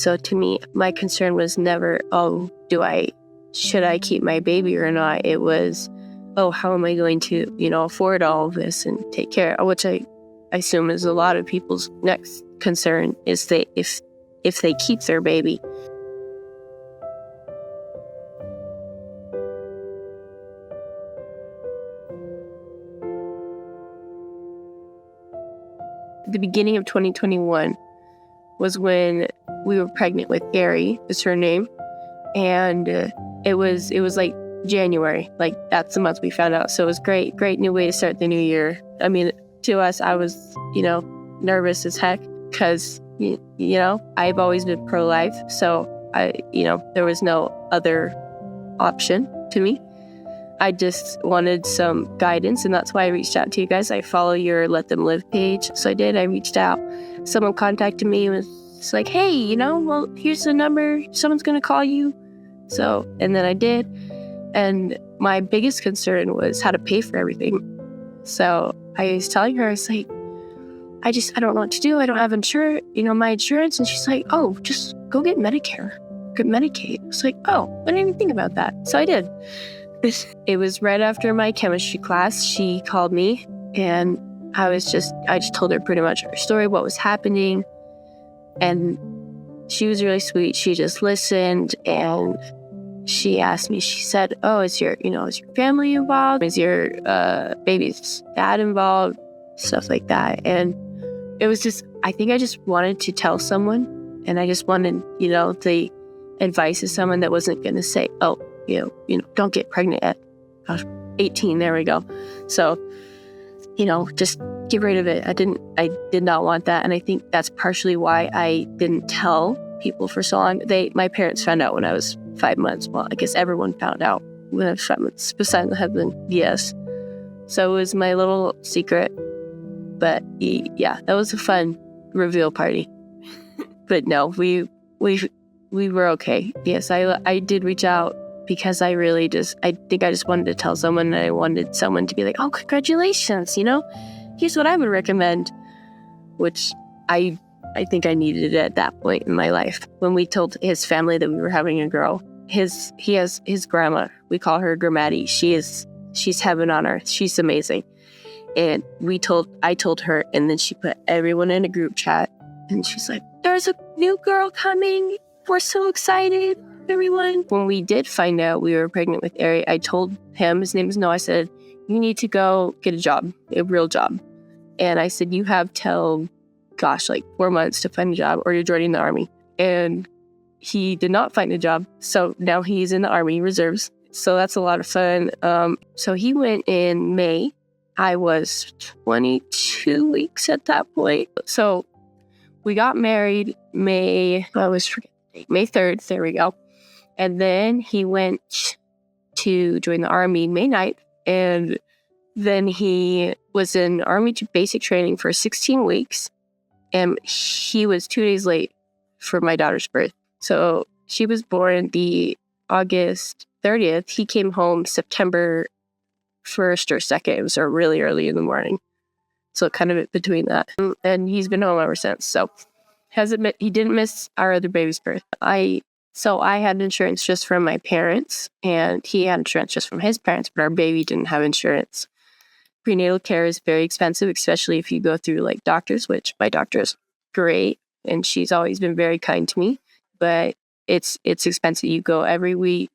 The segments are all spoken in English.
So to me, my concern was never, oh, should I keep my baby or not? It was, oh, how am I going to, afford all of this and take care of, which I assume is a lot of people's next concern is if they keep their baby. The beginning of 2021 was when we were pregnant with Gary, is her name. And it was like January, like that's the month we found out. So it was great new way to start the new year. I mean, to us, I was, nervous as heck because, I've always been pro-life. So there was no other option to me. I just wanted some guidance, and that's why I reached out to you guys. I follow your Let Them Live page. So I did. I reached out. Someone contacted me and was like, hey, well, here's the number. Someone's going to call you. So, and then I did. And my biggest concern was how to pay for everything. So I was telling her, I was like, I don't know what to do. I don't have my insurance. And she's like, oh, just go get Medicare, get Medicaid. I was like, oh, I didn't even think about that. So I did. It was right after my chemistry class. She called me and I just told her pretty much her story, what was happening. And she was really sweet. She just listened and she asked me, she said, oh, is your family involved? Is your baby's dad involved? Stuff like that. And it was just, I think I just wanted to tell someone, and I just wanted, the advice of someone that wasn't going to say, oh, don't get pregnant at 18. There we go. So, just get rid of it. I did not want that. And I think that's partially why I didn't tell people for so long. My parents found out when I was 5 months. Well, I guess everyone found out when I was 5 months, besides my husband. Yes. So it was my little secret. But yeah, that was a fun reveal party. But no, we were okay. Yes, I did reach out because I think I just wanted to tell someone, and I wanted someone to be like, oh, congratulations, here's what I would recommend, which I think I needed it at that point in my life. When we told his family that we were having a girl, he has his grandma, we call her Gramati. She's heaven on earth. She's amazing. And I told her, and then she put everyone in a group chat, and she's like, there's a new girl coming. We're so excited, everyone. When we did find out we were pregnant with Ari, I told him, his name is Noah, I said, you need to go get a job, a real job. And I said, you have till, 4 months to find a job, or you're joining the Army. And he did not find a job. So now he's in the Army Reserves. So that's a lot of fun. So he went in May. I was 22 weeks at that point. So we got married May 3rd. There we go. And then he went to join the Army May 9th. And then he was in Army basic training for 16 weeks. And he was 2 days late for my daughter's birth. So she was born the August 30th. He came home September 1st or 2nd. It was really early in the morning. So kind of between that. And he's been home ever since. So he didn't miss our other baby's birth. I had insurance just from my parents, and he had insurance just from his parents, but our baby didn't have insurance. Prenatal care is very expensive, especially if you go through doctors, which my doctor is great, and she's always been very kind to me, but it's expensive. You go every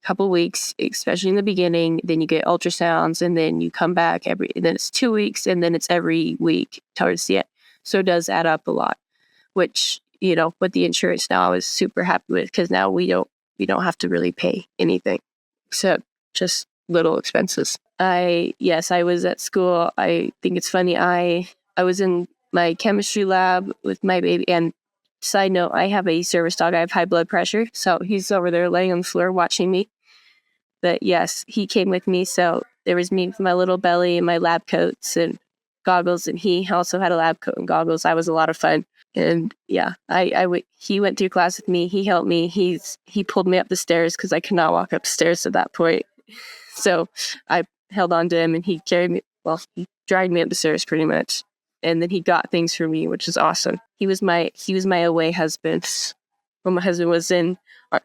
couple weeks, especially in the beginning, then you get ultrasounds, and then you come back then it's 2 weeks, and then it's every week towards the end. So it does add up a lot, which, with the insurance now I was super happy with, because now we don't have to really pay anything except just little expenses. I was at school. I think it's funny. I was in my chemistry lab with my baby, and side note, I have a service dog. I have high blood pressure. So he's over there laying on the floor watching me. But yes, he came with me. So there was me with my little belly and my lab coats and goggles. And he also had a lab coat and goggles. That was a lot of fun. And yeah, he went through class with me. He helped me. He pulled me up the stairs because I could not walk up the stairs at that point. So I held on to him, and he carried me. Well, he dragged me up the stairs pretty much. And then he got things for me, which is awesome. He was my away husband. when my husband was in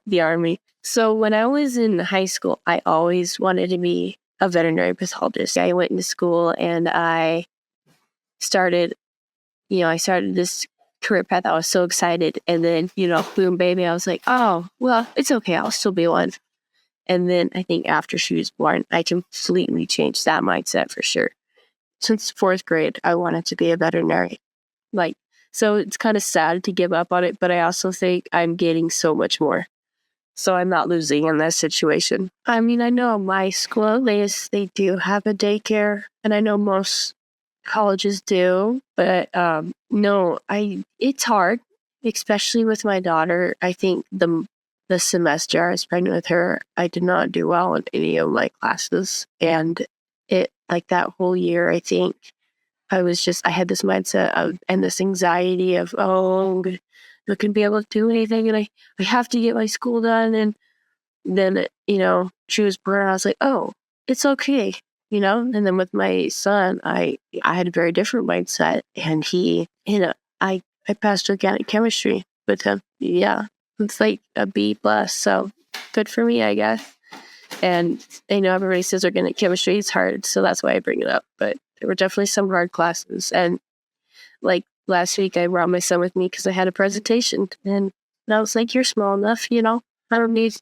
the Army. So when I was in high school, I always wanted to be a veterinary pathologist. I went into school and I started this career path. I was so excited. And then, boom, baby, I was like, oh, well, it's okay. I'll still be one. And then I think after she was born, I completely changed that mindset for sure. Since 4th grade, I wanted to be a veterinary. So it's kind of sad to give up on it, but I also think I'm getting so much more. So I'm not losing in that situation. I mean, I know my school, they do have a daycare, and I know most colleges do, but no, it's hard, especially with my daughter. I think the semester I was pregnant with her, I did not do well in any of my classes, and it that whole year, I think I had this mindset and this anxiety of, oh, I'm not going to be able to do anything, and I have to get my school done. And then, she was born, and I was like, oh, it's okay, And then with my son, I had a very different mindset, and I passed organic chemistry with him. Yeah, it's like a B+, so good for me, I guess. And I know everybody says organic chemistry is hard, so that's why I bring it up. But there were definitely some hard classes. And last week, I brought my son with me because I had a presentation. And I was like, you're small enough, I don't need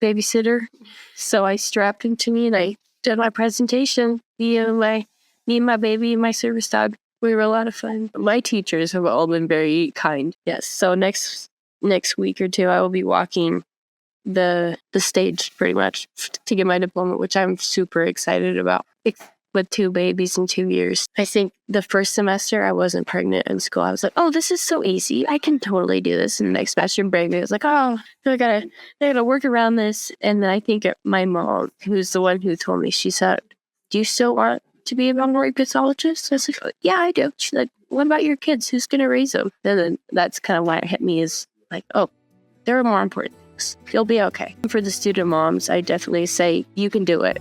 babysitter. So I strapped him to me and I did my presentation. Me and my baby and my service dog. We were a lot of fun. My teachers have all been very kind. Yes. So next week or two, I will be walking the stage pretty much to get my diploma, which I'm super excited about. With 2 babies in 2 years. I think the first semester I wasn't pregnant in school. I was like, oh, this is so easy. I can totally do this. And the next semester, baby, I was like, oh, I gotta work around this. And then I think my mom, who's the one who told me, she said, do you still want to be a veterinary pathologist? I was like, yeah, I do. She's like, what about your kids? Who's gonna raise them? And then that's kind of why it hit me is like, oh, there are more important things. You'll be okay. For the student moms, I definitely say you can do it.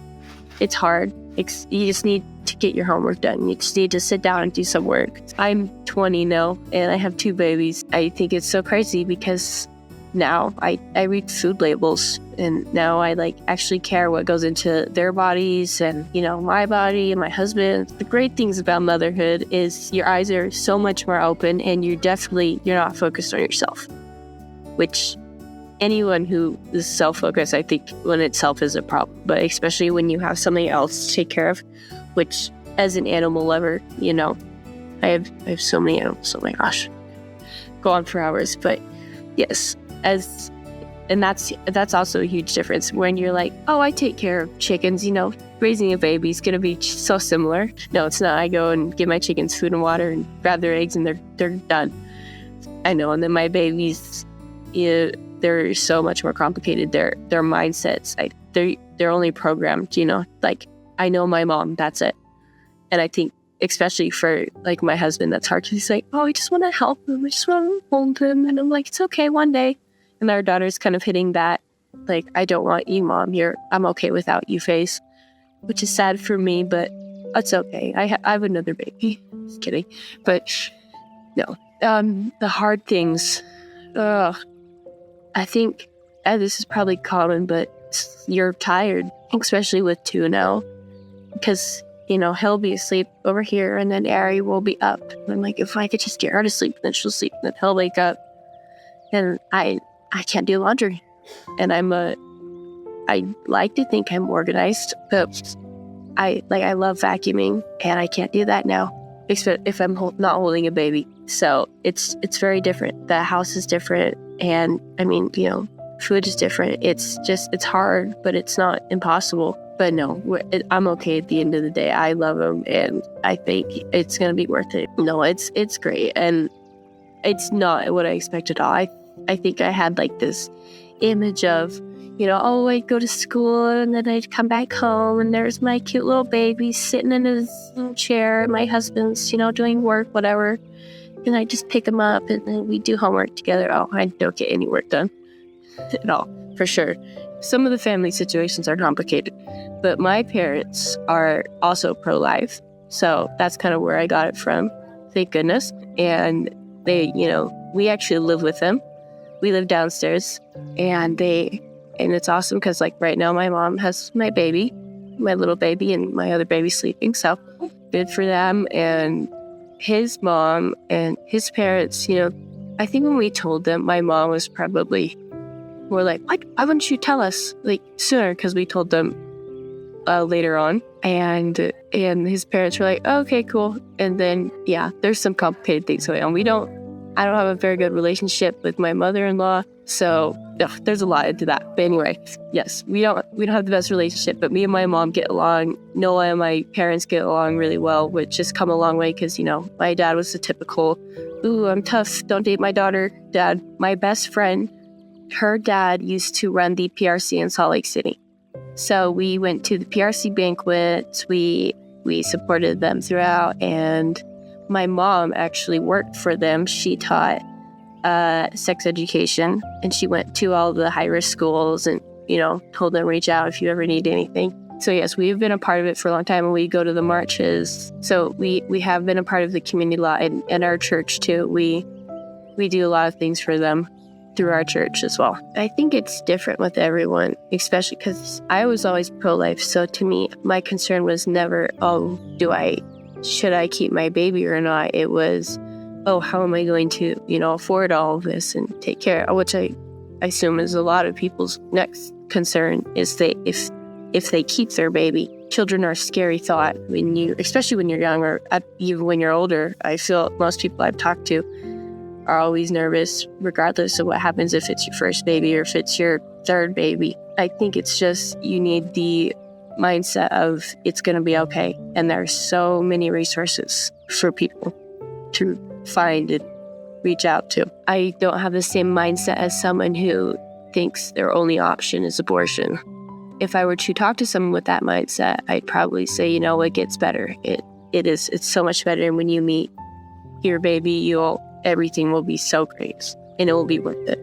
It's hard. You just need to get your homework done. You just need to sit down and do some work. I'm 20 now, and I have 2 babies. I think it's so crazy because now I read food labels, and now I actually care what goes into their bodies and, my body and my husband. The great things about motherhood is your eyes are so much more open, and you're not focused on yourself, which anyone who is self-focused, I think, when itself is a problem, but especially when you have something else to take care of, which as an animal lover, I have so many animals. Oh my gosh, go on for hours. But yes, and that's also a huge difference when you're like, oh, I take care of chickens, raising a baby is going to be so similar. No, it's not. I go and give my chickens food and water and grab their eggs and they're done. I know. And then my babies, they're so much more complicated. Their mindsets, they're only programmed, I know my mom, that's it. And I think especially for my husband, that's hard. He's like, oh, I just want to help him. I just want to hold him. And I'm like, it's okay one day. And our daughter's kind of hitting that, I don't want you, Mom. I'm okay without you phase, which is sad for me, but it's okay. I have another baby. Just kidding. But no, the hard things, I think this is probably common, but you're tired, especially with 2 now, because, he'll be asleep over here and then Ari will be up. And I'm like, if I could just get her to sleep, then she'll sleep, and then he'll wake up. And I can't do laundry. And I like to think I'm organized, but I love vacuuming, and I can't do that now, if I'm not holding a baby. So it's very different. The house is different. And I mean, food is different. It's hard, but it's not impossible. But no, I'm okay at the end of the day. I love them, and I think it's going to be worth it. No, it's great. And it's not what I expected at all. I think I had this image of, oh, I'd go to school and then I'd come back home and there's my cute little baby sitting in his little chair and my husband's, doing work, whatever. And I just pick him up and then we do homework together. Oh, I don't get any work done at all, for sure. Some of the family situations are complicated, but my parents are also pro-life. So that's kind of where I got it from, thank goodness. And they, we actually live with them. we live downstairs, and it's awesome because like right now my mom has my baby, my little baby, and my other baby sleeping. So good for them. And his mom and his parents, I think when we told them, my mom was probably more like, why wouldn't you tell us like sooner? Because we told them later on. And his parents were like, oh, okay, cool. And then, there's some complicated things going on. I don't have a very good relationship with my mother-in-law. So there's a lot into that. But anyway, yes, we don't have the best relationship, but me and my mom get along. Noah and my parents get along really well, which has come a long way because, my dad was the typical, ooh, I'm tough, don't date my daughter dad. My best friend, her dad used to run the PRC in Salt Lake City. So we went to the PRC banquets, we supported them throughout, and my mom actually worked for them. She taught sex education, and she went to all the high-risk schools and, told them reach out if you ever need anything. So yes, we've been a part of it for a long time, and we go to the marches. So we have been a part of the community a lot, and our church too. We do a lot of things for them through our church as well. I think it's different with everyone, especially because I was always pro-life. So to me, my concern was never, should I keep my baby or not? It was, how am I going to, afford all of this and take care of, which I assume is a lot of people's next concern is if they keep their baby. Children are a scary thought especially when you're young or even when you're older. I feel most people I've talked to are always nervous, regardless of what happens, if it's your first baby or if it's your third baby. I think it's just you need the mindset of it's going to be okay. And there are so many resources for people to find and reach out to. I don't have the same mindset as someone who thinks their only option is abortion. If I were to talk to someone with that mindset, I'd probably say, it gets better. It's so much better. And when you meet your baby, everything will be so great and it will be worth it.